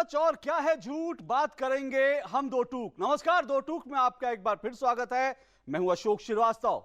सच और क्या है झूठ, बात करेंगे हम दो टूक। नमस्कार, दो टूक में आपका एक बार फिर स्वागत है। मैं हूं अशोक श्रीवास्तव।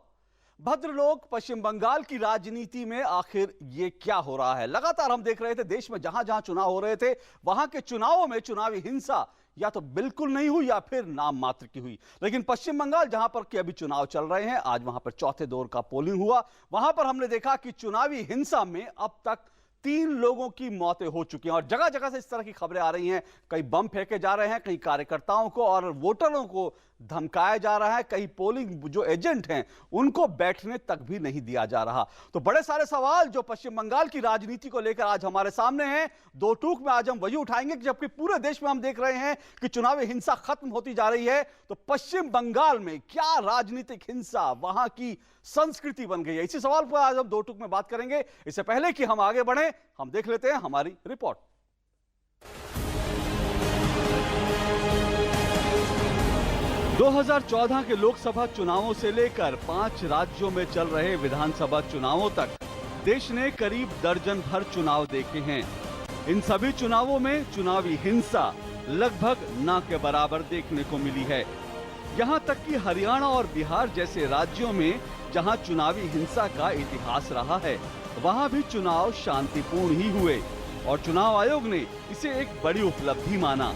भद्रलोक पश्चिम बंगाल की राजनीति में आखिर ये क्या हो रहा है? लगातार हम देख रहे थे देश में जहां जहां चुनाव हो रहे थे वहां के चुनावों में चुनावी हिंसा या तो बिल्कुल नहीं हुई या फिर नाम मात्र की हुई। लेकिन पश्चिम बंगाल जहां पर के अभी चुनाव चल रहे हैं, आज वहां पर चौथे दौर का पोलिंग हुआ, वहां पर हमने देखा कि चुनावी हिंसा में अब तक 3 लोगों की मौतें हो चुकी हैं और जगह जगह से इस तरह की खबरें आ रही हैं। कई बम फेंके जा रहे हैं, कई कार्यकर्ताओं को और वोटरों को धमकाया जा रहा है, कई पोलिंग जो एजेंट हैं उनको बैठने तक भी नहीं दिया जा रहा। तो बड़े सारे सवाल जो पश्चिम बंगाल की राजनीति को लेकर आज हमारे सामने हैं। दो टूक में आज हम वही उठाएंगे कि जबकि पूरे देश में हम देख रहे हैं कि चुनावी हिंसा खत्म होती जा रही है, तो पश्चिम बंगाल में क्या राजनीतिक हिंसा वहां की संस्कृति बन गई है। इसी सवाल पर आज हम दो टूक में बात करेंगे। इससे पहले कि हम आगे बढ़े, हम देख लेते हैं हमारी रिपोर्ट। 2014 के लोकसभा चुनावों से लेकर 5 राज्यों में चल रहे विधानसभा चुनावों तक देश ने करीब दर्जन भर चुनाव देखे हैं। इन सभी चुनावों में चुनावी हिंसा लगभग न के बराबर देखने को मिली है। यहां तक कि हरियाणा और बिहार जैसे राज्यों में जहां चुनावी हिंसा का इतिहास रहा है, वहां भी चुनाव शांतिपूर्ण ही हुए और चुनाव आयोग ने इसे एक बड़ी उपलब्धि माना।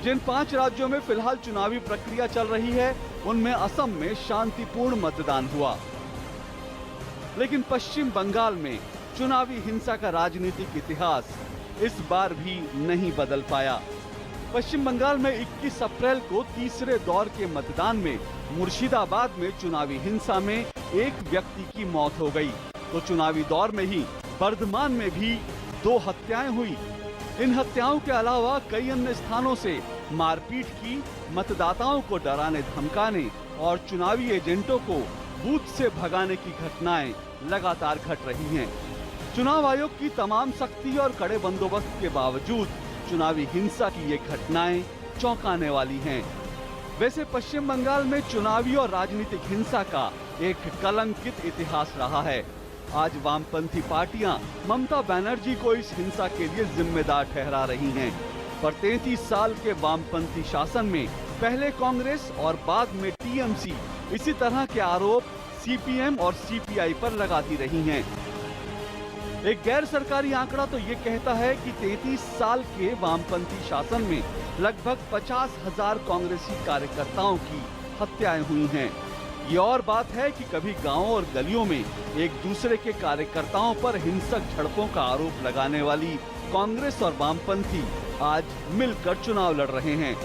जिन 5 राज्यों में फिलहाल चुनावी प्रक्रिया चल रही है, उनमें असम में शांतिपूर्ण मतदान हुआ, लेकिन पश्चिम बंगाल में चुनावी हिंसा का राजनीतिक इतिहास इस बार भी नहीं बदल पाया। पश्चिम बंगाल में 21 अप्रैल को तीसरे दौर के मतदान में मुर्शिदाबाद में चुनावी हिंसा में एक व्यक्ति की मौत हो गई, तो चुनावी दौर में ही बर्धमान में भी 2 हत्याएं हुई। इन हत्याओं के अलावा कई अन्य स्थानों से मारपीट की, मतदाताओं को डराने धमकाने और चुनावी एजेंटों को बूथ से भगाने की घटनाएं लगातार घट रही हैं। चुनाव आयोग की तमाम सख्ती और कड़े बंदोबस्त के बावजूद चुनावी हिंसा की ये घटनाएं चौंकाने वाली हैं। वैसे पश्चिम बंगाल में चुनावी और राजनीतिक हिंसा का एक कलंकित इतिहास रहा है। आज वामपंथी पार्टियां ममता बनर्जी को इस हिंसा के लिए जिम्मेदार ठहरा रही हैं। पर 33 साल के वामपंथी शासन में पहले कांग्रेस और बाद में टीएमसी इसी तरह के आरोप सीपीएम और सीपीआई पर लगाती रही हैं। एक गैर सरकारी आंकड़ा तो ये कहता है कि 33 साल के वामपंथी शासन में लगभग 50,000 कांग्रेसी कार्यकर्ताओं की हत्याएं हुई हैं। ये और बात है कि कभी गांवों और गलियों में एक दूसरे के कार्यकर्ताओं पर हिंसक झड़पों का आरोप लगाने वाली कांग्रेस और वामपंथी आज मिलकर चुनाव लड़ रहे हैं।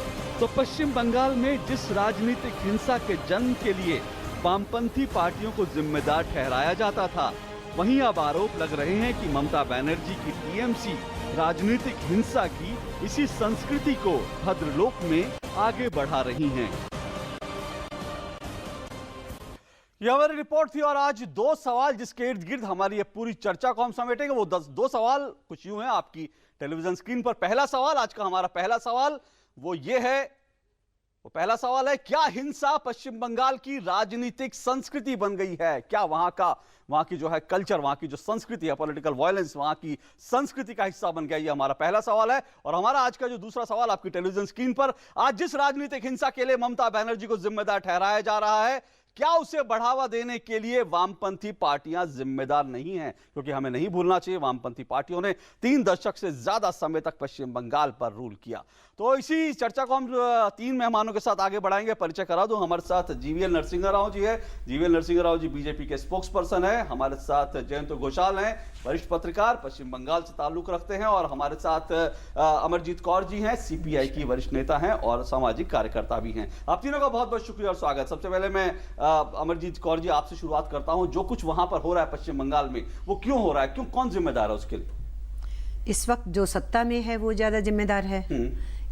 तो पश्चिम बंगाल में जिस राजनीतिक हिंसा के जन्म के लिए वामपंथी पार्टियों को जिम्मेदार ठहराया जाता था, वहीं अब आरोप लग रहे हैं कि ममता बनर्जी की टीएमसी राजनीतिक हिंसा की इसी संस्कृति को भद्रलोक में आगे बढ़ा रही हैं। यह हमारी रिपोर्ट थी और आज 2 सवाल जिसके इर्द गिर्द हमारी ये पूरी चर्चा को हम समेटेंगे। वो 2 सवाल कुछ यूं हैं आपकी टेलीविजन स्क्रीन पर। पहला सवाल, आज का हमारा पहला सवाल वो ये है, वो पहला सवाल है, क्या हिंसा पश्चिम बंगाल की राजनीतिक संस्कृति बन गई है? क्या वहां की जो है कल्चर, वहां की जो संस्कृति है, पॉलिटिकल वायलेंस वहां की संस्कृति का हिस्सा बन गया? ये हमारा पहला सवाल है। और हमारा आज का जो दूसरा सवाल आपकी टेलीविजन स्क्रीन पर, आज जिस राजनीतिक हिंसा के लिए ममता बनर्जी को जिम्मेदार ठहराया जा रहा है, क्या उसे बढ़ावा देने के लिए वामपंथी पार्टियां जिम्मेदार नहीं हैं? क्योंकि हमें नहीं भूलना चाहिए, वामपंथी पार्टियों ने 3 दशक से ज्यादा समय तक पश्चिम बंगाल पर रूल किया। तो इसी चर्चा को हम 3 मेहमानों के साथ आगे बढ़ाएंगे। परिचय करा दूं, हमारे साथ जीवीएल नरसिंह राव जी है। जीवीएल नरसिंह राव जी बीजेपी के स्पोक्स पर्सन है। हमारे साथ जयंत घोषाल हैं, वरिष्ठ पत्रकार, पश्चिम बंगाल से ताल्लुक रखते हैं। और हमारे साथ अमरजीत कौर जी हैं, सीपीआई की वरिष्ठ नेता हैं और सामाजिक कार्यकर्ता भी हैं। आप तीनों का बहुत बहुत शुक्रिया और स्वागत। सबसे पहले मैं अमरजीत कौर जी आपसे शुरुआत करता हूं। जो कुछ वहां पर हो रहा है पश्चिम बंगाल में, वो क्यों हो रहा है? क्यों, कौन जिम्मेदार है उसके लिए? इस वक्त जो सत्ता में है वो ज्यादा जिम्मेदार है।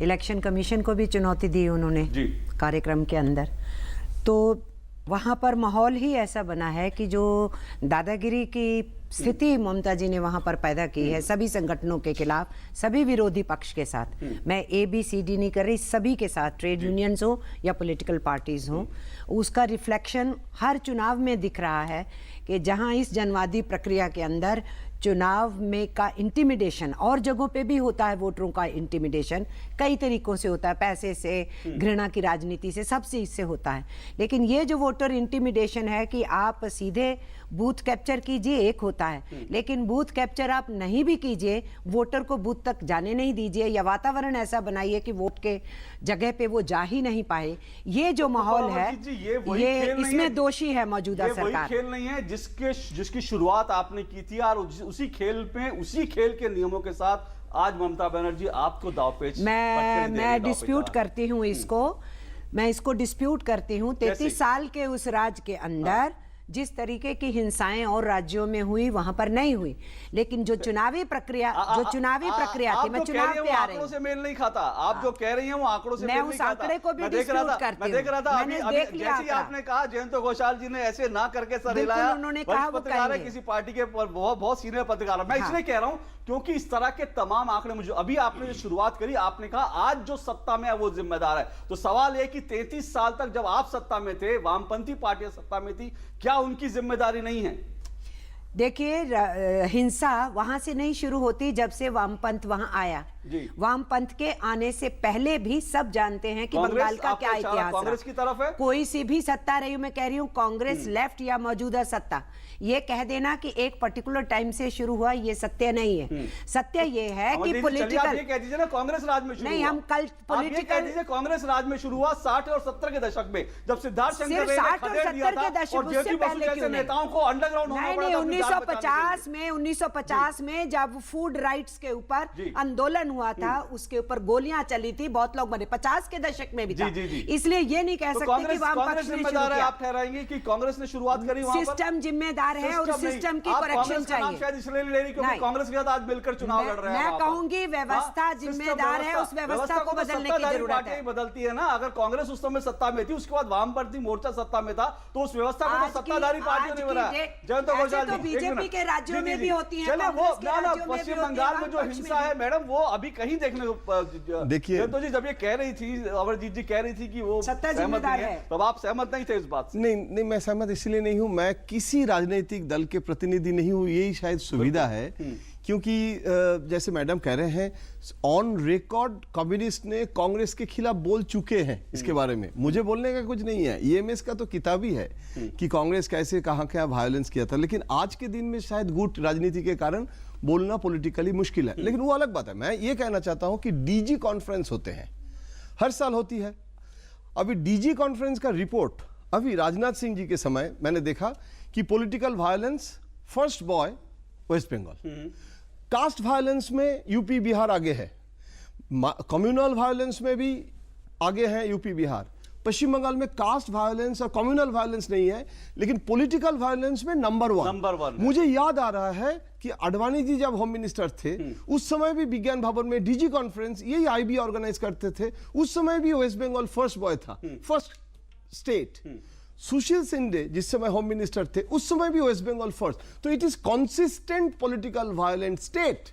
इलेक्शन कमीशन को भी चुनौती दी उन्होंने कार्यक्रम के अंदर। तो वहाँ पर माहौल ही ऐसा बना है कि जो दादागिरी की स्थिति ममता जी ने वहाँ पर पैदा की है, सभी संगठनों के खिलाफ, सभी विरोधी पक्ष के साथ, मैं ABCD नहीं कर रही, सभी के साथ, ट्रेड यूनियंस हो या पॉलिटिकल पार्टीज हो, उसका रिफ्लेक्शन हर चुनाव में दिख रहा है कि जहाँ इस जनवादी प्रक्रिया के अंदर चुनाव में का इंटिमिडेशन और जगहों पे भी होता है, वोटरों का इंटिमिडेशन कई तरीकों से होता है, पैसे से, घृणा की राजनीति से, सब चीज से होता है। लेकिन ये जो वोटर इंटिमिडेशन है कि आप सीधे बूथ कैप्चर कीजिए, एक होता है, लेकिन बूथ कैप्चर आप नहीं भी कीजिए, वोटर को बूथ तक जाने नहीं दीजिए या वातावरण ऐसा बनाइए कि वोट के जगह पे वो जा ही नहीं पाए, ये जो माहौल है ये इसमें दोषी है मौजूदा सरकार। खेल नहीं है जिसकी शुरुआत आपने की थी और उसी खेल के नियमों के साथ आज ममता बनर्जी आपको दावपेच मैं डिस्प्यूट करती हूँ इसको, मैं इसको डिस्प्यूट करती हूँ। 33 साल के उस राज के अंदर जिस तरीके की हिंसाएं और राज्यों में हुई वहां पर नहीं हुई, लेकिन जो चुनावी प्रक्रिया थी, मैं चुनाव पे आ रही हूं, से मेल नहीं खाता। आप जो कह रही हैं वो आंकड़ों से मैं मेल नहीं उस खाता। आंकड़े को भी डिस्प्यूट करती हूं। मैं देख रहा था अभी जैसे आपने कहा जयंत घोषाल जी ने ऐसे ना करके सर हिलाया, उन्होंने कहा वो पत्रकार है किसी पार्टी के बहुत सीनियर पत्रकार। मैं इसलिए कह रहा हूं क्योंकि इस तरह के तमाम आंकड़े मुझे अभी आपने जो शुरुआत करी, आपने कहा आज जो सत्ता में है वो जिम्मेदार है। तो सवाल यह कि 33 साल तक जब आप सत्ता में थे, वामपंथी पार्टियां सत्ता में थी, क्या उनकी जिम्मेदारी नहीं है? देखिए, हिंसा वहां से नहीं शुरू होती जब से वामपंथ वहां आया। वामपंथ के आने से पहले भी सब जानते हैं कि बंगाल का क्या इतिहास कांग्रेस की तरफ है। कोई सी भी सत्ता रही, मैं कह रही हूं कांग्रेस लेफ्ट या मौजूदा सत्ता, ये कह देना कि एक पर्टिकुलर टाइम से शुरू हुआ ये सत्य नहीं है। सत्य ये है कि पॉलिटिकल, ये कह दीजिए ना कांग्रेस राज में शुरू नहीं, हम कल पॉलिटिकल कांग्रेस राज में शुरू हुआ 60 और 70 के दशक में, जब सिद्धार्थ शंकर सिर्फ 60 और 70 के दशक, उससे पहले क्यों नहीं? नेताओं को अंडरग्राउंड होना पड़ा। 1950 में जब फूड राइट्स के ऊपर आंदोलन हुआ था, उसके ऊपर गोलियां चली थी, बहुत लोग मरे, 50 के दशक में भी था। इसलिए ये नहीं कह सकते कि वामपक्ष ने शुरू किया। आप ठहराएंगे कि कांग्रेस ने शुरुआत करी, सिस्टम जिम्मेदार है और सिस्टम की करेक्शन चाहिए। शायद इसलिए ले रही क्योंकि कांग्रेस के साथ आज मिलकर चुनाव लड़ रहे हैं। मैं कहूंगी व्यवस्था जिम्मेदार है, उस व्यवस्था को बदलने की जरूरत है। बदलती है ना, अगर कांग्रेस उस समय सत्ता में थी, उसके बाद वामपंथी मोर्चा सत्ता में था, तो उस व्यवस्था को तो सत्ताधारी पार्टियों ने बनाया। जयंत घोषाल जी, बीजेपी के राज्यों में भी होती है, चलिए वो पश्चिम बंगाल में जो हिंसा है मैडम, वो अभी कहीं देखने को, देखिए जी जब ये कह रही थी, अमरजीत जी कह रही थी कि वो सत्ता जिम्मेदार है, तब आप सहमत नहीं थे इस बात से? नहीं, मैं सहमत इसलिए नहीं हूं, मैं किसी राजनीतिक दल के प्रतिनिधि नहीं हूं, यही शायद सुविधा है। क्योंकि जैसे मैडम कह रहे हैं, ऑन रिकॉर्ड कम्युनिस्ट ने कांग्रेस के खिलाफ बोल चुके हैं इसके बारे में, मुझे बोलने का कुछ नहीं है। ईएमएस का तो किताब ही है कि कांग्रेस कैसे कहां क्या वायलेंस किया था, लेकिन आज के दिन में शायद गुट राजनीति के कारण बोलना पॉलिटिकली मुश्किल है। लेकिन वो अलग बात है। मैं ये कहना चाहता हूं कि डीजी कॉन्फ्रेंस होते हैं, हर साल होती है। अभी डीजी कॉन्फ्रेंस का रिपोर्ट अभी राजनाथ सिंह जी के समय मैंने देखा कि political violence first boy West Bengal, caste violence में यूपी बिहार आगे है, कम्युनल वायलेंस में भी आगे है यूपी बिहार। पश्चिम बंगाल में कास्ट वायलेंस और कम्युनल वायलेंस नहीं है, लेकिन पॉलिटिकल वायलेंस में नंबर वन। मुझे याद आ रहा है कि अडवाणी जी जब होम मिनिस्टर थे, उस समय भी विज्ञान भवन में डीजी कॉन्फ्रेंस यही आईबी ऑर्गेनाइज करते थे। उस समय भी वेस्ट बंगाल फर्स्ट बॉय था, फर्स्ट स्टेट। सुशील शिंदे जिस समय होम मिनिस्टर थे, उस समय भी वेस्ट बंगाल फर्स्ट। तो it is consistent political violent state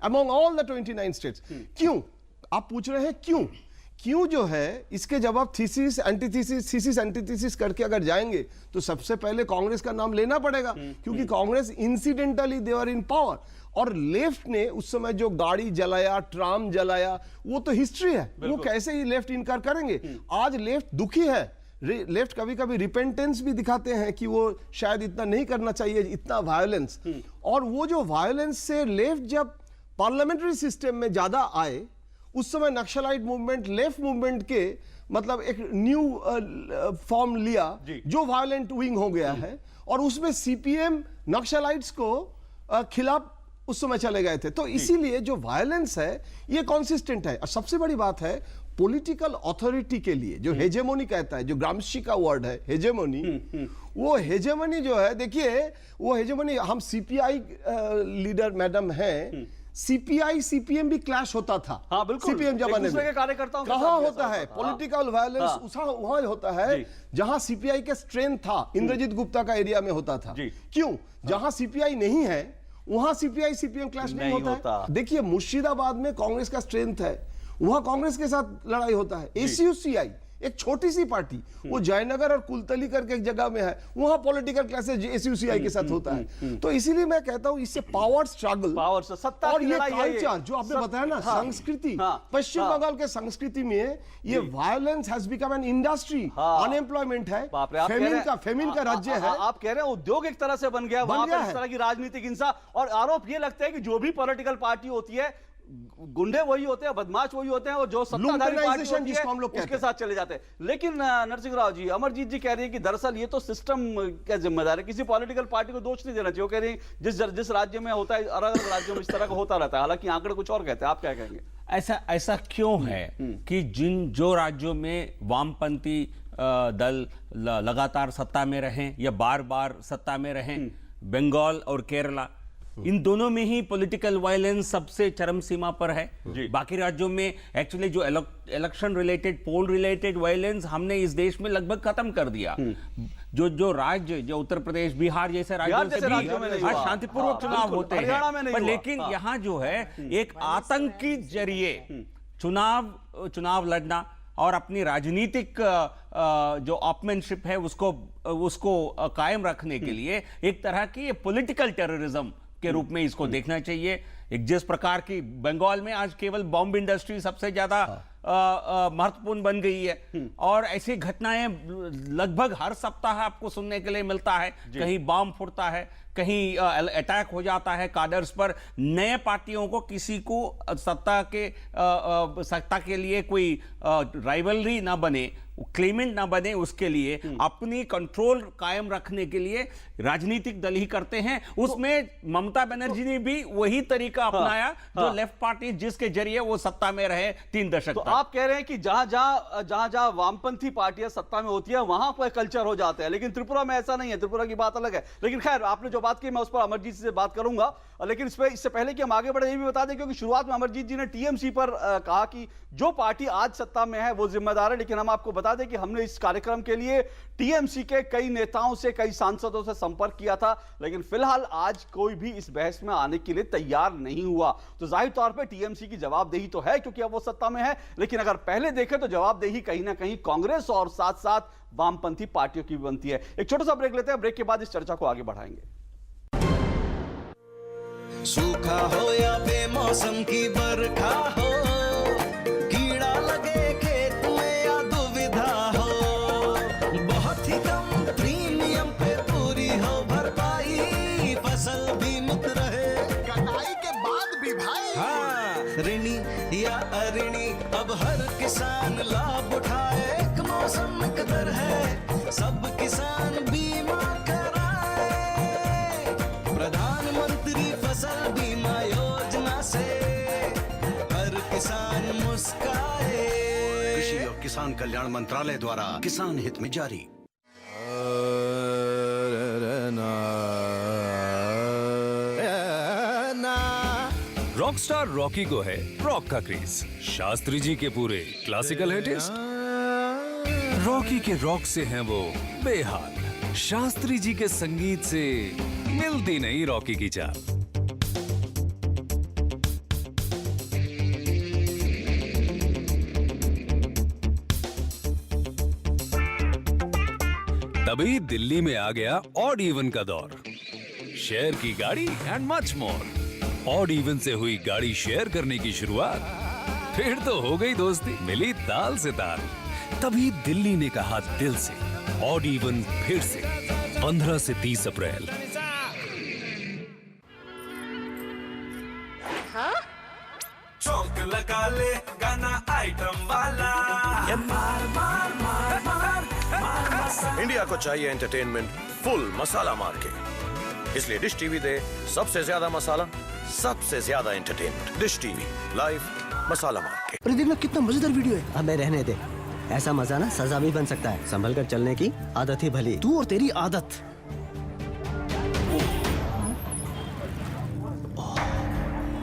among all the 29 states. क्यों आप पूछ रहे हैं, क्यों जो है, इसके जवाब थीसिस एंटीथीसिस करके अगर जाएंगे तो सबसे पहले कांग्रेस का नाम लेना पड़ेगा, क्योंकि Congress incidentally they are in power. और लेफ्ट ने उस समय जो गाड़ी जलाया, ट्राम जलाया, वो तो हिस्ट्री है, वो कैसे ही लेफ्ट इनकार करेंगे। आज लेफ्ट दुखी है, लेफ्ट कभी कभी रिपेंटेंस भी दिखाते हैं कि वो शायद इतना नहीं करना चाहिए, इतना वायलेंस। और वो जो वायलेंस से लेफ्ट जब पार्लियामेंट्री सिस्टम में ज्यादा आए, उस समय नक्सलाइट मूवमेंट लेफ्ट मूवमेंट के मतलब एक न्यू फॉर्म लिया जो वायलेंट विंग हो गया है, और उसमें सीपीएम नक्सलाइट्स को खिलाफ उस समय चले गए थे। तो इसीलिए जो वायलेंस है ये कंसिस्टेंट है। और सबसे बड़ी बात है, पॉलिटिकल अथॉरिटी के लिए जो हेजेमोनी कहता है, जो ग्राम्शी का वर्ड है हेजेमोनी, वो हेजेमोनी जो है, देखिए वो हेजेमोनी, हम सीपीआई लीडर मैडम हैं, सीपीआई सीपीएम भी क्लैश होता था। हाँ, बिल्कुल। सीपीएम जमाने में कहां होता है पॉलिटिकल वायलेंस, वहां होता है जहां सीपीआई का स्ट्रेंथ था, इंद्रजीत गुप्ता का एरिया में होता था। क्यों? जहां सीपीआई नहीं है वहां सीपीआई सीपीएम क्लैश नहीं होता है। देखिए मुर्शिदाबाद में कांग्रेस का स्ट्रेंथ है, वहां कांग्रेस के साथ लड़ाई होता है। एसीयूसीआई एक छोटी सी पार्टी, वो जयनगर और कुलतली करके एक जगह में है, वहां पॉलिटिकल क्लासेस एसयूसीआई के साथ होता है। तो इसीलिए मैं कहता हूं इससे पावर स्ट्रगल, पावर से सत्ता और की ये लड़ाई है, कल्चर जो आपने बताया ना, संस्कृति, पश्चिम बंगाल के संस्कृति में ये violence has become an industry, unemployment है, फेमिन का राज्य है। आप कह रहे हैं उद्योग एक तरह से बन गया, वहां पर इस तरह की राजनीतिक हिंसा, और आरोप ये लगता है कि जो भी पॉलिटिकल पार्टी होती है, गुंडे वही होते हैं, बदमाश वही होते हैं, और जो सत्ताधारी पार्टी होती है उसके साथ चले जाते हैं। लेकिन नरसिंह राव जी, अमरजीत जी कह रही है कि दरअसल ये तो सिस्टम का जिम्मेदार है, किसी पॉलिटिकल पार्टी को दोष नहीं देना चाहिए। वो कह रही है जिस राज्य में होता है, अलग अलग राज्यों में इस तरह का होता रहता है, हालांकि आंकड़े कुछ और कहते हैं। आप क्या कहेंगे? ऐसा क्यों है कि जो राज्यों में वामपंथी दल लगातार सत्ता में रहें या बार बार सत्ता में रहें, बंगाल और केरला, इन दोनों में ही पॉलिटिकल वायलेंस सबसे चरम सीमा पर है। बाकी राज्यों में एक्चुअली जो इलेक्शन रिलेटेड, पोल रिलेटेड वायलेंस हमने इस देश में लगभग खत्म कर दिया। जो राज्य, जो उत्तर प्रदेश, बिहार जैसे राज्यों से भी शांतिपूर्वक चुनाव होते हैं, पर लेकिन यहाँ जो है एक आतंक के जरिए चुनाव लड़ना और अपनी राजनीतिक जो ऑपमेनशिप है उसको कायम रखने के लिए एक तरह की पॉलिटिकल टेररिज्म के रूप में इसको देखना चाहिए। एक जिस प्रकार की बंगाल में आज केवल बॉम्ब इंडस्ट्री सबसे ज्यादा महत्वपूर्ण बन गई है, और ऐसी घटनाएं लगभग हर सप्ताह आपको सुनने के लिए मिलता है। कहीं बॉम्ब फूटता है, कहीं अटैक हो जाता है काडर्स पर। नए पार्टियों को, किसी को सत्ता के लिए कोई राइवलरी ना बने, क्लेमेंट ना बने, उसके लिए अपनी कंट्रोल कायम रखने के लिए राजनीतिक दल ही करते हैं। उसमें ममता बनर्जी ने भी वही तरीका अपनाया जो लेफ्ट पार्टी, जिसके जरिए वो सत्ता में रहे 3 दशक तक। आप कह रहे हैं कि जहां वामपंथी पार्टियां सत्ता में होती है वहां पर कल्चर हो जाता है, लेकिन त्रिपुरा में ऐसा नहीं है। त्रिपुरा की बात अलग है। लेकिन खैर, आपने जो बात की मैं उस पर अमरजीत से बात करूंगा, लेकिन इससे पहले कि हम आगे बढ़े ये भी बता दें, क्योंकि शुरुआत में अमरजीत जी ने टीएमसी पर कहा कि जो पार्टी आज सत्ता में है वो जिम्मेदार है, लेकिन हम आपको बता दें कि हमने इस कार्यक्रम के लिए टीएमसी के कई नेताओं से, कई सांसदों से संपर्क किया था, लेकिन फिलहाल आज कोई भी इस बहस में आने के लिए तैयार नहीं हुआ। तो जाहिर तौर पर टीएमसी की जवाबदेही तो है क्योंकि अब वो सत्ता में है, लेकिन अगर पहले देखें तो जवाबदेही कहीं ना कहीं कांग्रेस और साथ साथ वामपंथी पार्टियों की भी बनती है। एक छोटा सा ब्रेक लेते हैं, ब्रेक के बाद इस चर्चा को आगे बढ़ाएंगे। सूखा हो या बेमौसम की बरखा हो, कीड़ा लगे खेत में या दुविधा हो, बहुत ही कम प्रीमियम पे पूरी हो भरपाई, फसल बीमित रहे कटाई के बाद भी भाई। हाँ, ऋणी या अऋणी अब हर किसान लाभ उठाए, एक मौसम कदर है सब किसान बीमा कराए, प्रधानमंत्री फसल बीमा योजना से हर किसान मुस्काए। कृषि और किसान कल्याण मंत्रालय द्वारा किसान हित में जारी। रॉकस्टार रॉकी को है रॉक का क्रेज, शास्त्री जी के पूरे क्लासिकल है टेस्ट, रॉकी के रॉक से हैं वो बेहाल, शास्त्री जी के संगीत से मिलती नहीं रॉकी की चाल। तभी दिल्ली में आ गया ऑड इवन का दौर, शेयर की गाड़ी and much more. Odd even से हुई गाड़ी शेयर करने की शुरुआत, फिर तो हो गई दोस्ती, मिली ताल से ताल। तभी दिल्ली ने कहा दिल से, ऑड इवन फिर से 15 से 30 अप्रैल। चौक लगा ले गाना आइटम वाला, मार मार मार मार मार। इंडिया को चाहिए एंटरटेनमेंट फुल मसाला मार के, इसलिए डिश टीवी दे सबसे ज्यादा मसाला, सबसे ज्यादा एंटरटेनमेंट। डिश टीवी लाइव मसाला मार के। अरे देखना कितना मजेदार वीडियो है। अबे रहने दे, ऐसा मजा ना सजा भी बन सकता है। संभल कर चलने की आदत ही भली। तू और तेरी आदत।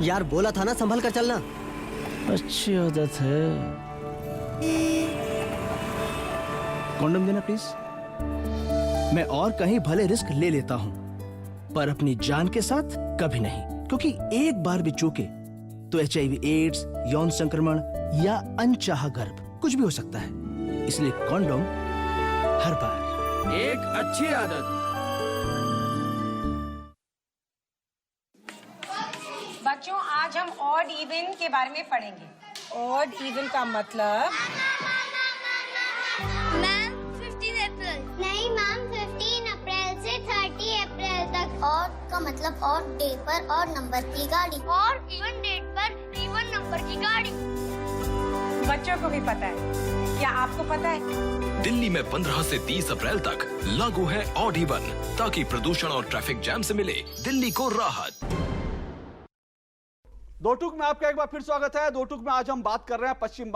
यार बोला था ना संभल कर चलना। अच्छी आदत है। कॉन्डम देना प्लीज। मैं और कहीं भले रिस्क ले लेता हूँ, पर अपनी जान के साथ कभी नहीं, क्योंकि एक बार भी चूके तो HIV, एड्स, यौन संक्रमण या अनचाहा गर्भ कुछ भी हो सकता है। इसलिए कॉन्डोम हर बार। एक अच्छी आदत। बच्चों, आज हम ऑड इवन के बारे में पढ़ेंगे। ऑड इवन का मतलब मैम 15 अप्रैल नहीं मैम, 15 अप्रैल से 30 अप्रैल तक। ऑड का मतलब ऑड डे पर ऑड नंबर की गाड़ी, और इवन डेट पर इवन नंबर की गाड़ी। बच्चों को भी पता है। क्या आपको पता है? दिल्ली में 15 से 30 अप्रैल तक लागू है ऑड इवन, ताकि प्रदूषण और ट्रैफिक जैम से मिले दिल्ली को राहत। दो टूक में आपका एक बार फिर स्वागत है। दो टूक में आज हम बात कर रहे हैं पश्चिम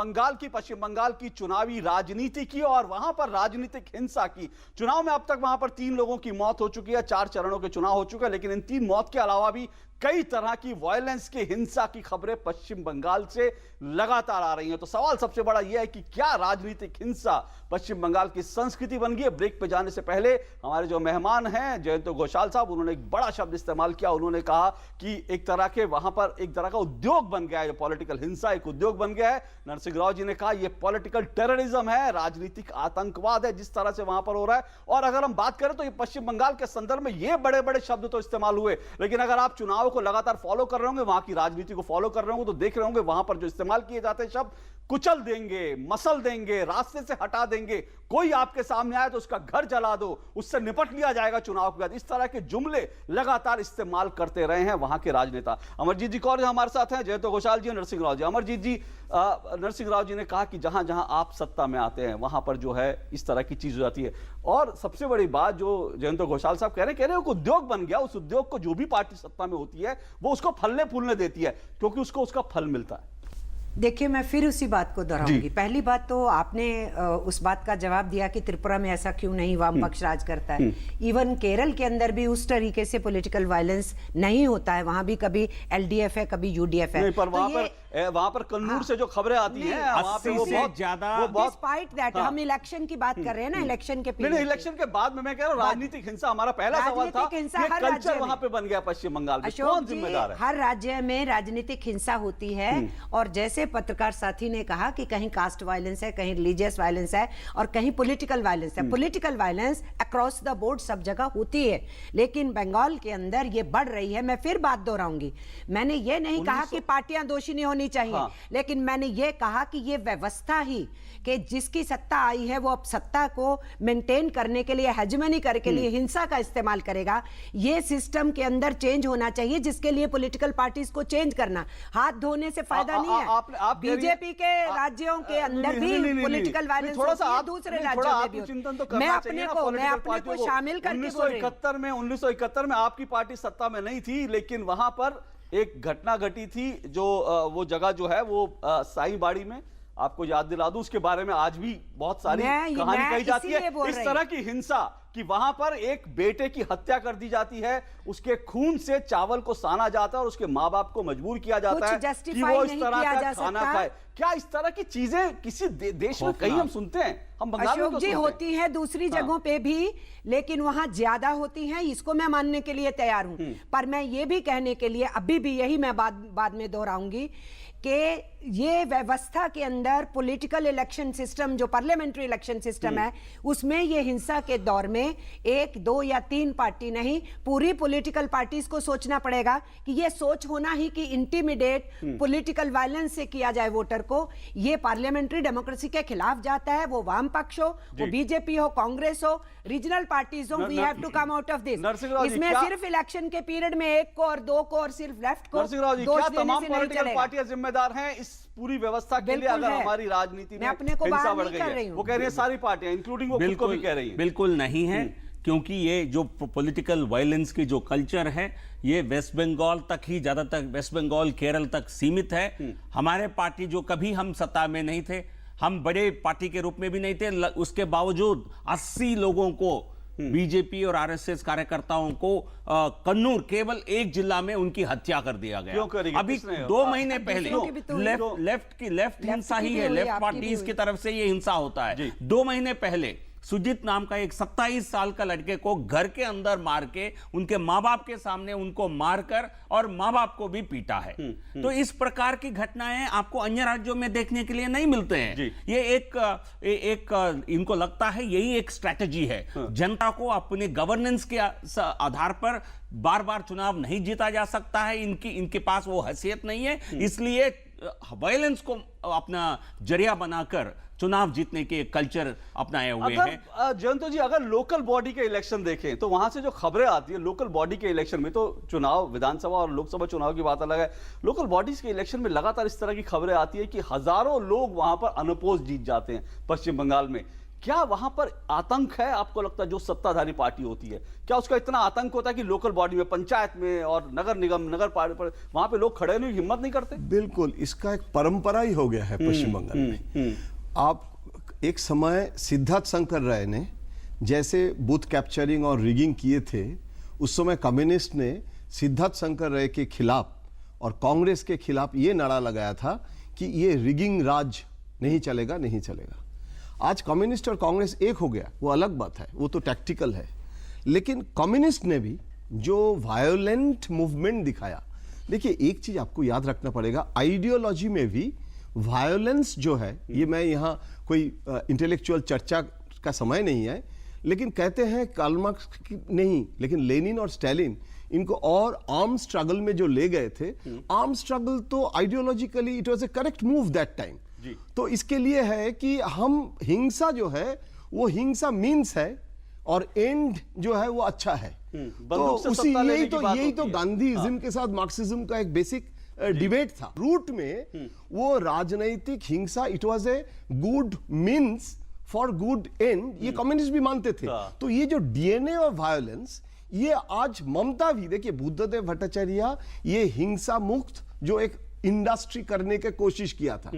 बंगाल की चुनावी राजनीति की और वहां पर राजनीतिक हिंसा की। चुनाव में अब तक वहां पर 3 लोगों की मौत हो चुकी है, 4 चरणों के चुनाव हो चुके हैं, लेकिन इन 3 मौत के अलावा भी कई तरह की वायलेंस की हिंसा की खबरें पश्चिम बंगाल से लगातार आ रही हैं। तो सवाल सबसे बड़ा यह है कि क्या राजनीतिक हिंसा पश्चिम बंगाल की संस्कृति बन गई है? ब्रेक पे जाने से पहले हमारे जो मेहमान हैं जयंत घोषाल साहब, उन्होंने एक बड़ा शब्द इस्तेमाल किया। उन्होंने कहा कि एक तरह के वहां पर एक तरह का उद्योग बन गया है, जो पॉलिटिकल हिंसा एक उद्योग बन गया है। नरसिंह राव जी ने कहा यह पॉलिटिकल टेररिज्म है, राजनीतिक आतंकवाद है जिस तरह से वहां पर हो रहा है। और अगर हम बात करें तो ये पश्चिम बंगाल के संदर्भ में ये बड़े बड़े शब्द तो इस्तेमाल हुए, लेकिन अगर आप चुनाव को लगातार फॉलो कर रहे होंगे, वहां की राजनीति को फॉलो कर रहे होंगे, तो देख रहे होंगे वहां पर जो इस्तेमाल किए जाते हैं शब्द, कुचल देंगे, मसल देंगे, रास्ते से हटा देंगे, कोई आपके सामने आए तो उसका घर जला दो, उससे निपट लिया जाएगा चुनाव के बाद, इस तरह के जुमले लगातार इस्तेमाल करते रहे हैं वहां के राजनेता। अमरजीत जी कौर हमारे साथ हैं, जयंत घोषाल जी, नरसिंह राव जी। अमरजीत जी, नरसिंह राव जी ने कहा कि जहां जहां आप सत्ता में आते हैं वहां पर जो है इस तरह की चीज हो जाती है। और सबसे बड़ी बात जो जयंत घोषाल साहब कह रहे हैं एक उद्योग बन गया, उस उद्योग को जो भी पार्टी सत्ता में होती है वो उसको फलने फूलने देती है, क्योंकि उसको उसका फल मिलता है। देखिए, मैं फिर उसी बात को दोहराऊंगी। पहली बात तो आपने उस बात का जवाब दिया कि त्रिपुरा में ऐसा क्यों नहीं, वाम पक्ष राज करता है। इवन केरल के अंदर भी उस तरीके से पॉलिटिकल वायलेंस नहीं होता है, वहां भी कभी एलडीएफ है, कभी यूडीएफ है। नहीं, पर वहां पर कन्नूर से जो खबरें आती हैं वहां पे वो बहुत ज्यादा, डिस्पाइट दैट हम इलेक्शन की बात कर रहे हैं ना, इलेक्शन के नहीं, इलेक्शन के बाद में मैं कह रहा हूं राजनीतिक हिंसा। हमारा पहला सवाल था कि कल्चर वहां पे बन गया पश्चिम बंगाल में, कौन जिम्मेदार है? हर राज्य में राजनीतिक हिंसा होती है, और जैसे पत्रकार साथी ने कहा कि कहीं कास्ट वायलेंस है, कहीं रिलीजियस वायलेंस है, और कहीं पॉलिटिकल वायलेंस है। Political violence across the board सब जगह होती है, लेकिन बंगाल के अंदर ये बढ़ रही है। मैं फिर बात दोहराऊंगी, मैंने ये नहीं कहा कि पार्टियां दोषी नहीं होनी चाहिए, लेकिन मैंने ये कहा कि ये व्यवस्था ही कि जिसकी सत्ता आई है वो अब सत्ता को मेंटेन करने के लिए, हेजमनी करने के लिए हिंसा का इस्तेमाल करेगा। ये सिस्टम के अंदर चेंज होना चाहिए, जिसके लिए पॉलिटिकल पार्टीज को चेंज करना। हाथ धोने से फायदा नहीं है। बीजेपी के राज्यों के अंदर भी पॉलिटिकल वायलेंस होती है, दूसरे राज्यों में भी होती है। मैं अपने को शामिल करके 1971 में आपकी पार्टी सत्ता में नहीं थी, लेकिन वहां पर एक घटना घटी थी जो वो जगह जो है वो साई बाड़ी में, आपको याद दिला दूं, उसके बारे में आज भी बहुत सारी कहानी कही जाती है। इस तरह की हिंसा कि वहां पर एक बेटे की हत्या कर दी जाती है, उसके खून से चावल को साना जाता है और उसके माँ बाप को मजबूर किया जाता है कि वो इस तरह का खाना खाए। क्या इस तरह की चीजें किसी देश में कहीं हम सुनते हैं? हम बंगाल में जी होती है, दूसरी जगहों पे भी, लेकिन वहां ज्यादा होती हैं, इसको मैं मानने के लिए तैयार हूं। पर मैं ये भी कहने के लिए अभी भी यही मैं बाद में दोहराऊंगी कि ये व्यवस्था के अंदर पॉलिटिकल इलेक्शन सिस्टम, जो पार्लियामेंट्री इलेक्शन सिस्टम है, उसमें ये हिंसा के दौर में 1, 2 या 3 पार्टी नहीं, पूरी पॉलिटिकल पार्टीज को सोचना पड़ेगा कि ये सोच होना ही कि इंटिमिडेट पॉलिटिकल वायलेंस से किया जाए वोटर को, ये पार्लियामेंट्री डेमोक्रेसी के खिलाफ जाता है। वो वाम पक्ष हो, वो बीजेपी हो, कांग्रेस हो, रीजनल पार्टीज हो, we have to come out of this. इसमें सिर्फ इलेक्शन के पीरियड में 1 को और 2 को और सिर्फ लेफ्ट को दोष देने से नहीं चलेगा। जिम्मेदार हैं इस पूरी व्यवस्था के लिए अगर हमारी राजनीति में अपने को हिंसा बाहर बढ़ नहीं कर रही गई है? हूं। वो कह रही है सारी पार्टियां, इंक्लूडिंग वो खुद को भी कह रही है। बिल्कुल नहीं है, क्योंकि ये जो पॉलिटिकल वायलेंस की जो कल्चर है ये वेस्ट बंगाल तक ही, ज्यादातर वेस्ट बंगाल केरल तक सीमित है। हमारे पार्टी जो कभी हम सत्ता में नहीं थे, हम बड़े पार्टी के रूप में भी नहीं थे, उसके बावजूद 80 लोगों को, बीजेपी और आरएसएस कार्यकर्ताओं को कन्नूर केवल एक जिला में उनकी हत्या कर दिया गया। अभी 2 महीने पहले लेफ्ट हिंसा ही है, लेफ्ट पार्टीज की तरफ से ये हिंसा होता है। 2 महीने पहले सुजीत नाम का एक 27 साल का लड़के को घर के अंदर मार के उनके माँ बाप के सामने उनको मारकर और माँ बाप को भी पीटा है। तो इस प्रकार की घटनाएं आपको अन्य राज्यों में देखने के लिए नहीं मिलते हैं। ये एक इनको लगता है यही एक स्ट्रैटेजी है। जनता को अपने गवर्नेंस के आधार पर बार बार चुनाव नहीं जीता जा सकता है, इनके पास वो हैसियत नहीं है, इसलिए वायलेंस को अपना जरिया बनाकर चुनाव जीतने के कल्चर अपनाए हुए हैं। जयंत जी, अगर लोकल बॉडी के इलेक्शन देखें तो वहां से जो खबरें आती है लोकल बॉडी के इलेक्शन में, तो चुनाव विधानसभा और लोकसभा चुनाव की बात अलग है, लोकल बॉडीज के इलेक्शन में लगातार इस तरह की खबरें आती है कि हजारों लोग वहां पर अनअपोज जीत जाते हैं पश्चिम बंगाल में। क्या वहां पर आतंक है आपको लगता है? जो सत्ताधारी पार्टी होती है, क्या उसका इतना आतंक होता है कि लोकल बॉडी में, पंचायत में और नगर निगम, नगर पालिका वहां पे लोग खड़े होने की हिम्मत नहीं करते? बिल्कुल, इसका एक परंपरा ही हो गया है पश्चिम बंगाल में। आप एक समय सिद्धार्थ शंकर राय ने जैसे बूथ कैप्चरिंग और रिगिंग किए थे, उस समय कम्युनिस्ट ने सिद्धार्थ शंकर राय के खिलाफ और कांग्रेस के खिलाफ ये नारा लगाया था कि ये रिगिंग राज नहीं चलेगा, नहीं चलेगा। आज कम्युनिस्ट और कांग्रेस एक हो गया, वो अलग बात है, वो तो टैक्टिकल है। लेकिन कम्युनिस्ट ने भी जो वायोलेंट मूवमेंट दिखाया, देखिए एक चीज आपको याद रखना पड़ेगा, आइडियोलॉजी में भी वायोलेंस जो है, ये मैं यहाँ कोई इंटेलेक्चुअल चर्चा का समय नहीं है, लेकिन कहते हैं कार्ल मार्क्स नहीं, लेकिन लेनिन और स्टालिन इनको और आर्म स्ट्रगल में जो ले गए थे, आर्म स्ट्रगल तो ideologically it was A correct move that time. तो इसके लिए है कि हम हिंसा जो है वो हिंसा मीन्स है और एंड जो है वो अच्छा है। तो उसी यही तो गांधीइज्म के साथ मार्क्सिज्म का एक बेसिक डिबेट था। रूट में वो राजनैतिक हिंसा it was a good means for good and, ये कम्युनिस्ट भी मानते थे। तो ये जो डीएनए ऑफ वायोलेंस, ये आज ममता भी, देखिए बुद्धदेव भट्टाचार्य ये हिंसा मुक्त जो एक इंडस्ट्री करने की कोशिश किया था,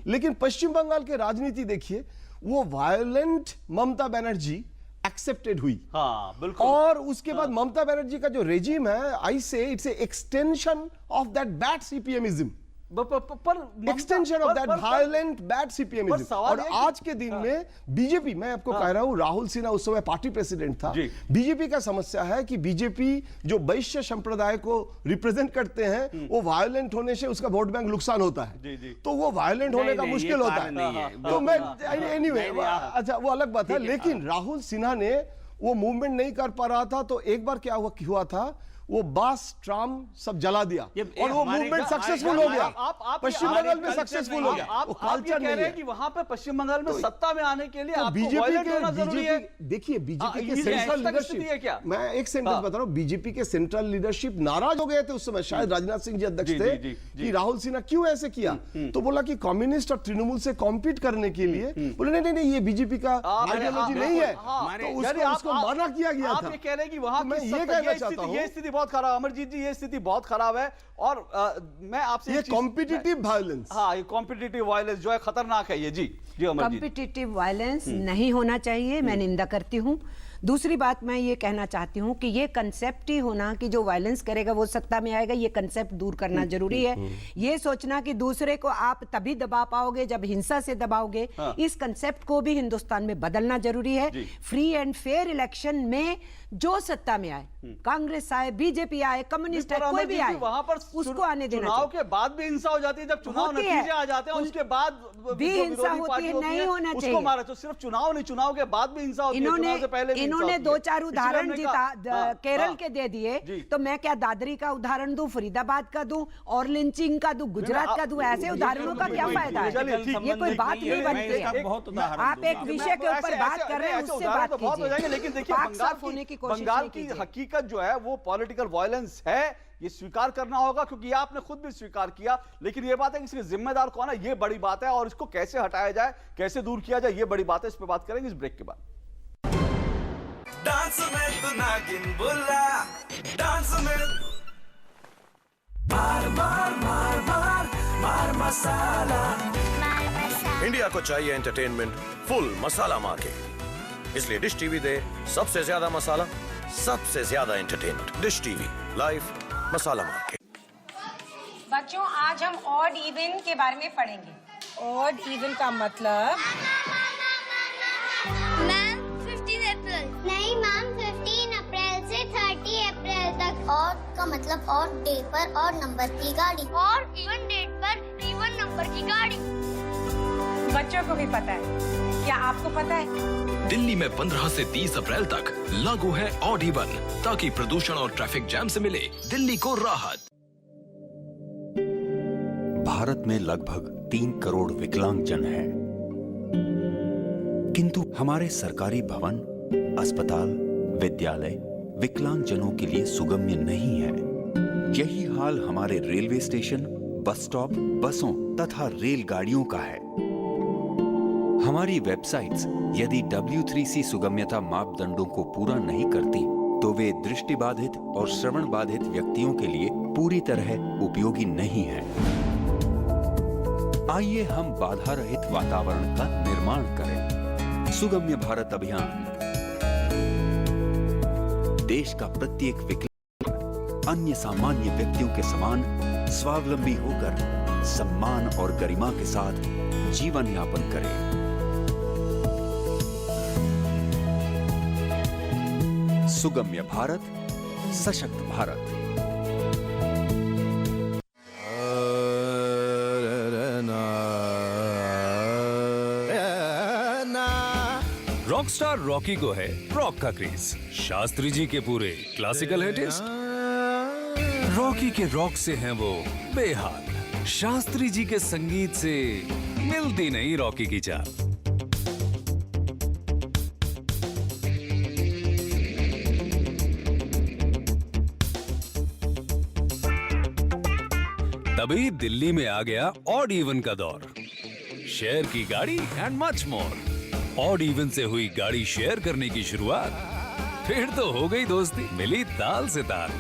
लेकिन पश्चिम बंगाल के राजनीति देखिए, वो वायोलेंट ममता बनर्जी एक्सेप्टेड हुई। हाँ, बिल्कुल। और उसके बाद ममता बनर्जी का जो रेजिम है, I say it's a extension of that bad CPMism, extension of that violent bad CPMism. और आज के दिन में बीजेपी, मैं आपको कह रहा हूं, राहुल सिन्हा उस समय पार्टी प्रेसिडेंट था। बीजेपी का समस्या है कि बीजेपी जो वैश्य संप्रदाय को रिप्रेजेंट करते हैं, वो वायलेंट होने से उसका वोट बैंक नुकसान होता है, तो वो वायलेंट होने का मुश्किल होता है। तो मैं एनीवे, अच्छा वो अलग बात है। लेकिन राहुल सिन्हा ने वो मूवमेंट नहीं कर पा रहा था, तो एक बार क्या हुआ था, वो बस ट्राम सब जला दिया और वो मूवमेंट सक्सेसफुल हो गया, पश्चिम बंगाल में सक्सेसफुल हो गया। आप ये कह रहे हैं कि वहां पे पश्चिम बंगाल में सत्ता में आने के लिए आपको वायलेंट होना जरूरी है? देखिए बीजेपी के सेंट्रल लीडरशिप, मैं एक सेंटेंस बता रहा हूं, बीजेपी के सेंट्रल लीडरशिप नाराज हो गए थे उस समय, शायद राजनाथ सिंह जी अध्यक्ष थे, कि राहुल सिन्हा क्यों ऐसे किया। तो बोला कि कम्युनिस्ट और तृणमूल से कॉम्पीट करने के लिए, बोले नहीं ये बीजेपी का आइडियोलॉजी नहीं है, तो उसको मना किया गया था। आप ये कह रहे हैं कि वहां मैं ये कहना चाहता हूं, ये स्थिति बहुत खराब, अमरजीत जी ये स्थिति बहुत खराब है। और मैं आपसे ये कॉम्पिटिटिव वायलेंस, हाँ ये कॉम्पिटिटिव वायलेंस जो है खतरनाक है ये। जी अमरजीत, कॉम्पिटिटिव वायलेंस नहीं होना चाहिए, मैं निंदा करती हूँ। दूसरी बात मैं ये कहना चाहती हूँ कि ये कंसेप्ट ही होना कि जो वायलेंस करेगा वो सत्ता में आएगा, ये कंसेप्ट दूर करना जरूरी है। ये सोचना कि दूसरे को आप तभी दबा पाओगे जब हिंसा से दबाओगे, इस कंसेप्ट को भी हिंदुस्तान में बदलना जरूरी है। फ्री एंड फेयर इलेक्शन में जो सत्ता में आए, कांग्रेस आए, बीजेपी आए, कम्युनिस्ट आए, कोई भी आए, वहां पर उसको आने देना। चुनाव के बाद भी हिंसा हो जाती है, जब चुनाव नतीजे आ जाते हैं उसके बाद भी हिंसा होती है, नहीं होना चाहिए। उसको मारा तो सिर्फ चुनाव नहीं, चुनाव के बाद भी हिंसा होती है, चुनाव से पहले भी। इन्होंने 2-4 उदाहरण केरल के दे दिए, तो मैं क्या दादरी का उदाहरण दूं, फरीदाबाद का दूं, और लिंचिंग का दूं, गुजरात का दूं? ऐसे उदाहरणों का क्या फायदा है? ये कोई बात नहीं बनती है। आप एक विषय के ऊपर बात कर रहे हैं, उससे बात कीजिए। लेकिन देखिए बंगाल की हकीकत जो है वो पॉलिटिकल वायलेंस है, ये स्वीकार करना होगा, क्योंकि ये आपने खुद भी स्वीकार किया। लेकिन ये बात है कि इसके जिम्मेदार कौन है, ये बड़ी बात है, और इसको कैसे हटाया जाए, कैसे दूर किया जाए, ये बड़ी बात है। इस पे बात करेंगे इस ब्रेक के बाद। डांस में तो नागिन बोला, डांस में मार मार मार मार मार मसाला। इंडिया को चाहिए एंटरटेनमेंट फुल मसाला मार के, इसलिए डिश टीवी दे सबसे ज्यादा मसाला, सबसे ज्यादा एंटरटेनमेंट। डिश टीवी लाइव मसाला मार के। बच्चों आज हम ऑड इवन के बारे में पढ़ेंगे। ऑड इवन का मतलब, मैम का मतलब और डे पर और नंबर की गाड़ी और इवन डेट पर इवन नंबर की गाड़ी। बच्चों को भी पता है, क्या आपको पता है? दिल्ली में 15 से 30 अप्रैल तक लागू है ऑड इवन, ताकि प्रदूषण और ट्रैफिक जैम से मिले दिल्ली को राहत। भारत में लगभग 3 करोड़ विकलांगजन हैं, किंतु हमारे सरकारी भवन, अस्पताल, विद्यालय विकलांगजनों के लिए सुगम्य नहीं है। यही हाल हमारे रेलवे स्टेशन, बस स्टॉप, बसों तथा रेलगाड़ियों का है। हमारी वेबसाइट्स यदि W3C सुगम्यता मापदंडों को पूरा नहीं करती तो वे दृष्टिबाधित और श्रवण बाधित व्यक्तियों के लिए पूरी तरह उपयोगी नहीं है। आइए हम बाधा रहित वातावरण का निर्माण करें। सुगम्य भारत अभियान। देश का प्रत्येक विकलांग अन्य सामान्य व्यक्तियों के समान स्वावलंबी होकर सम्मान और गरिमा के साथ जीवन यापन करे। सुगम्य भारत, सशक्त भारत। रॉकस्टार रॉकी को है रॉक का क्रेज। शास्त्री जी के पूरे क्लासिकल है टेस्ट, रॉकी के रॉक से हैं वो बेहाल। शास्त्री जी के संगीत से मिलती नहीं रॉकी की चाल। तभी दिल्ली में आ गया ऑड इवन का दौर। शेयर की गाड़ी and much more. Odd even से हुई गाड़ी शेयर करने की शुरुआत, फिर तो हो गई दोस्ती, मिली ताल से ताल।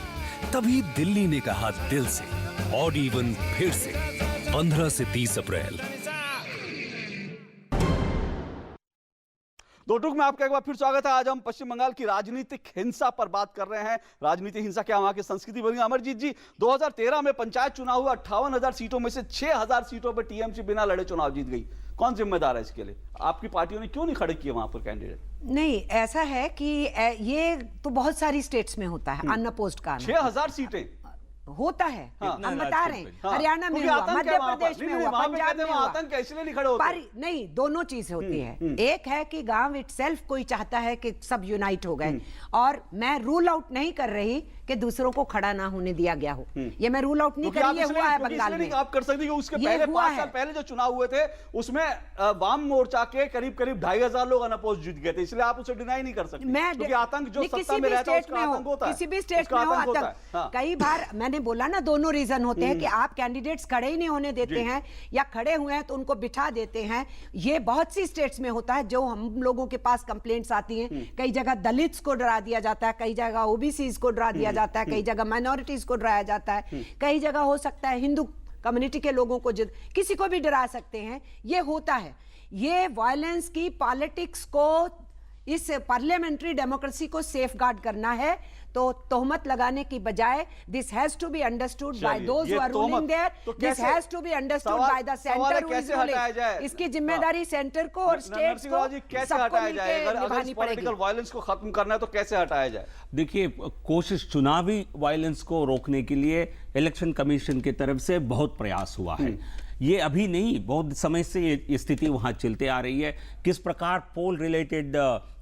तभी दिल्ली ने कहा दिल से, ऑड इवन फिर से 15 से 30 अप्रैल। दो टूक में आपका एक बार फिर स्वागत है। आज हम पश्चिम बंगाल की राजनीतिक हिंसा पर बात कर रहे हैं। राजनीतिक हिंसा क्या वहां की संस्कृति बनी। अमरजीत जी, 2013 में पंचायत चुनाव हुआ, 58,000 सीटों में से 6,000 सीटों पर टीएमसी बिना लड़े चुनाव जीत गई। कौन जिम्मेदार है इसके लिए? आपकी पार्टियों ने क्यों नहीं खड़े किए वहां पर कैंडिडेट? नहीं, ऐसा है कि ये तो बहुत सारी स्टेट्स में होता है अनअपोज्ड का। 6,000 सीटें होता है। हम बता रहे हैं हरियाणा में हुआ, मध्य प्रदेश में हुआ, पंजाब में हुआ। आतंक इसलिए नहीं खड़े होते? नहीं, दोनों चीज होती है। एक है कि गांव इटसेल्फ कोई चाहता है कि सब यूनाइट हो गए, और मैं रूल आउट नहीं कर रही कि दूसरों को खड़ा ना होने दिया गया हो। ये मैं रूल आउट नहीं कर रही, ये हुआ है बंगाल में। आप कर सकती, उसके पहले 5 साल पहले जो चुनाव हुए थे उसमें वाम मोर्चा के करीब 2,500 लोग अनअपोज्ड जीत गए थे, इसलिए आप उसे डिनाई नहीं कर सकते। क्योंकि आतंक जो सत्ता में रहता है उसका आतंक होता है, किसी भी स्टेट में हो आतंक। कई बार मैंने बोला ना, दोनों रीजन होते हैं कि आप कैंडिडेट्स खड़े ही नहीं होने देते हैं, या खड़े हुए हैं तो उनको बिठा देते हैं। ये बहुत सी स्टेट्स में होता है, जो हम लोगों के पास कंप्लेंट्स आती हैं। कई जगह दलित्स को डरा दिया जाता है, कई जगह ओबीसीज को डरा दिया जाता है, कई जगह माइनॉरिटीज को डराया जाता है, कई जगह हो सकता है हिंदू कम्युनिटी के लोगों को, किसी को भी डरा सकते हैं। ये होता है। ये वायलेंस की पॉलिटिक्स को, इस पार्लियामेंट्री डेमोक्रेसी को सेफगार्ड करना है, तो तोहमत लगाने की बजाय this has to be understood by those who are ruling there, this has to be understood by the centre who is ruling. इसकी जिम्मेदारी सेंटर को और स्टेट्स को, कैसे हटाया जाए? अगर इस पॉलिटिकल वायलेंस को खत्म करना है तो कैसे हटाया जाए? देखिए, कोशिश चुनावी वायलेंस को रोकने के लिए इलेक्शन कमीशन की तरफ से बहुत प्रयास हुआ है। ये अभी नहीं, बहुत समय से ये स्थिति वहां चलते आ रही है। किस प्रकार पोल रिलेटेड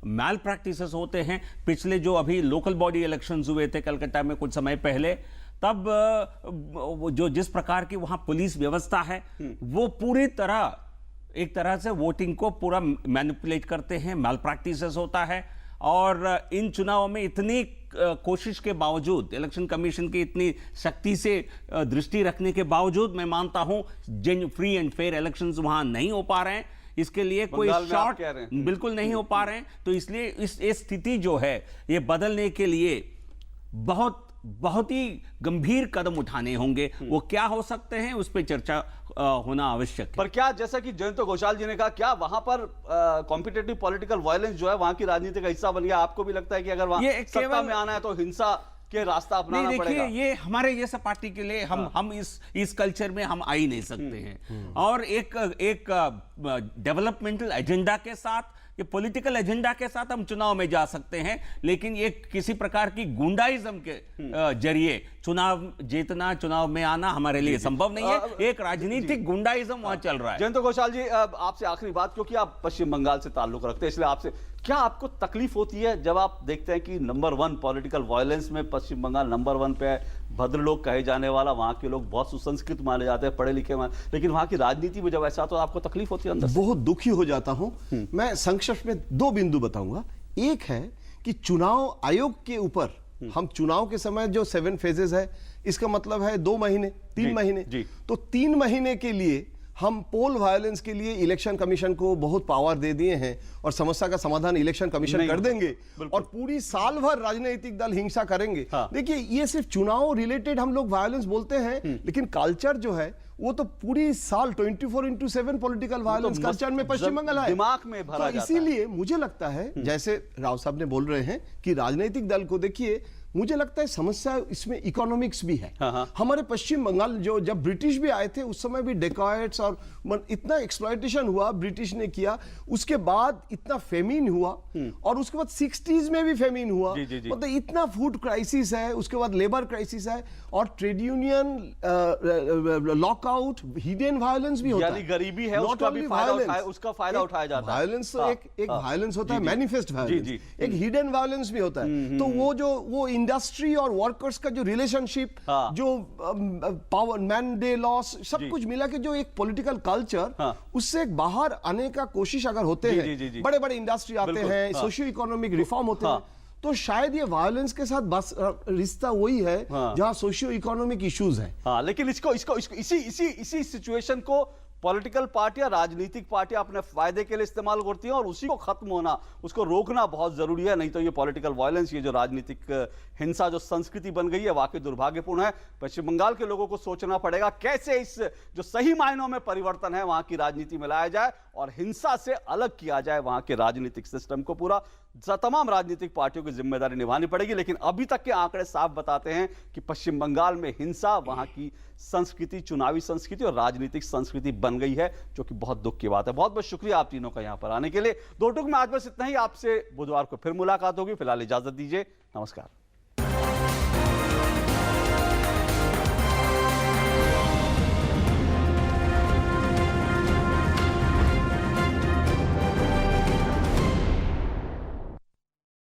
मैल प्रैक्टिसेस होते हैं। पिछले जो अभी लोकल बॉडी इलेक्शंस हुए थे कलकत्ता में कुछ समय पहले, तब जो जिस प्रकार की वहां पुलिस व्यवस्था है, वो पूरी तरह एक तरह से वोटिंग को पूरा मैनिपुलेट करते हैं, मैल प्रैक्टिसेस होता है। और इन चुनावों में इतनी कोशिश के बावजूद, इलेक्शन कमीशन की इतनी सख्ती से दृष्टि रखने के बावजूद, मैं मानता हूं फ्री एंड फेयर इलेक्शंस वहां नहीं हो पा रहे हैं। इसके लिए कोई शॉर्ट बिल्कुल नहीं हो पा रहे हैं। तो इसलिए इस स्थिति जो है, ये बदलने के लिए बहुत ही गंभीर कदम उठाने होंगे। वो क्या हो सकते हैं, उस पर चर्चा होना आवश्यक है। पर क्या, जैसा कि जयंत घोषाल जी ने कहा, क्या वहां पर कॉम्पिटिटिव पॉलिटिकल वायलेंस जो है वहां की राजनीति का हिस्सा बन गया? आपको भी लगता है कि अगर वहां सत्ता में आना है तो हिंसा के रास्ता अपनाना पड़ेगा? ये हमारे जैसा पार्टी के लिए हम इस कल्चर में हम आ ही नहीं सकते हैं। और एक डेवलपमेंटल एजेंडा के साथ ये पॉलिटिकल एजेंडा के साथ हम चुनाव में जा सकते हैं, लेकिन ये किसी प्रकार की गुंडाइज्म के जरिए चुनाव जीतना, चुनाव में आना हमारे लिए संभव नहीं है। एक राजनीतिक गुंडाइज्म वहां चल रहा है। जयंत घोषाल जी, आपसे आखिरी बात, क्योंकि आप पश्चिम बंगाल से ताल्लुक रखते हैं, इसलिए आपसे क्या आपको तकलीफ होती है जब आप देखते हैं कि नंबर 1 पॉलिटिकल वायलेंस में पश्चिम बंगाल नंबर 1 पे है, भद्र लोग कहे जाने वाला, वहां के लोग बहुत सुसंस्कृत माने जाते हैं, पढ़े लिखे माने, लेकिन वहां की राजनीति में जब ऐसा तो आपको तकलीफ होती है अंदर से? बहुत दुखी हो जाता हूं। मैं संक्षिप्त में 2 बिंदु बताऊंगा। एक है कि चुनाव आयोग के ऊपर हम चुनाव के समय जो 7 फेजेस है, इसका मतलब है 2 महीने 3 महीने, तो 3 महीने के लिए हम पोल वायलेंस के लिए इलेक्शन कमीशन को बहुत पावर दे दिए हैं और समस्या का समाधान इलेक्शन कमीशन कर देंगे और पूरी साल भर राजनीतिक दल हिंसा करेंगे। देखिए, ये सिर्फ चुनाव रिलेटेड हम लोग वायलेंस बोलते हैं, लेकिन कल्चर जो है वो तो पूरी साल 24/7 पॉलिटिकल वायलेंस कल्चर में पश्चिम बंगाल है, दिमाग में भरा जाता है। इसीलिए मुझे लगता है, जैसे राव साहब ने बोल रहे हैं कि राजनीतिक दल को देखिए, मुझे लगता है समस्या इसमें इकोनॉमिक्स भी है। हमारे पश्चिम बंगाल जो जब ब्रिटिश भी आए थे उस समय भी डेकॉयट्स और इतना एक्सप्लॉयटेशन हुआ ब्रिटिश ने किया, उसके बाद इतना फेमिन हुआ और उसके बाद 60s में भी फेमिन हुआ, मतलब इतना फूड क्राइसिस है, उसके बाद लेबर क्राइसिस है और trade union lockout, hidden violence भी होता है, यानी गरीबी है उसका फायदा उठाया जाता है। वायलेंस तो एक वायलेंस होता है, मैनिफेस्ट वायलेंस, एक हिडन वायलेंस भी होता है। तो वो इंडस्ट्री और वर्कर्स का जो रिलेशनशिप, जो पावर मैन डे लॉस, सब कुछ मिला के जो एक पॉलिटिकल कल्चर, उससे बाहर आने का कोशिश अगर होते हैं, बड़े बड़े इंडस्ट्री आते हैं, सोशियो इकोनॉमिक रिफॉर्म होते हैं, तो शायद ये वायलेंस के साथ बस रिश्ता वही है जहां सोशियो इकोनॉमिक इश्यूज हैं। लेकिन इसको इसी सिचुएशन को पॉलिटिकल पार्टियां, राजनीतिक पार्टियां अपने फायदे के लिए इस्तेमाल करती हैं और उसी को खत्म होना, उसको रोकना बहुत जरूरी है। नहीं तो ये पॉलिटिकल वायलेंस, ये जो राजनीतिक हिंसा जो संस्कृति बन गई है, वाकई दुर्भाग्यपूर्ण है। पश्चिम बंगाल के लोगों को सोचना पड़ेगा कैसे इस जो सही मायनों में परिवर्तन है वहां की राजनीति में लाया जाए और हिंसा से अलग किया जाए वहां के राजनीतिक सिस्टम को। पूरा तमाम राजनीतिक पार्टियों की जिम्मेदारी निभानी पड़ेगी, लेकिन अभी तक के आंकड़े साफ बताते हैं कि पश्चिम बंगाल में हिंसा वहां की संस्कृति, चुनावी संस्कृति और राजनीतिक संस्कृति बन गई है, जो कि बहुत दुख की बात है। बहुत बहुत शुक्रिया आप तीनों का यहां पर आने के लिए। 2 टुक में आज बस इतना ही। आपसे बुधवार को फिर मुलाकात होगी। फिलहाल इजाजत दीजिए, नमस्कार।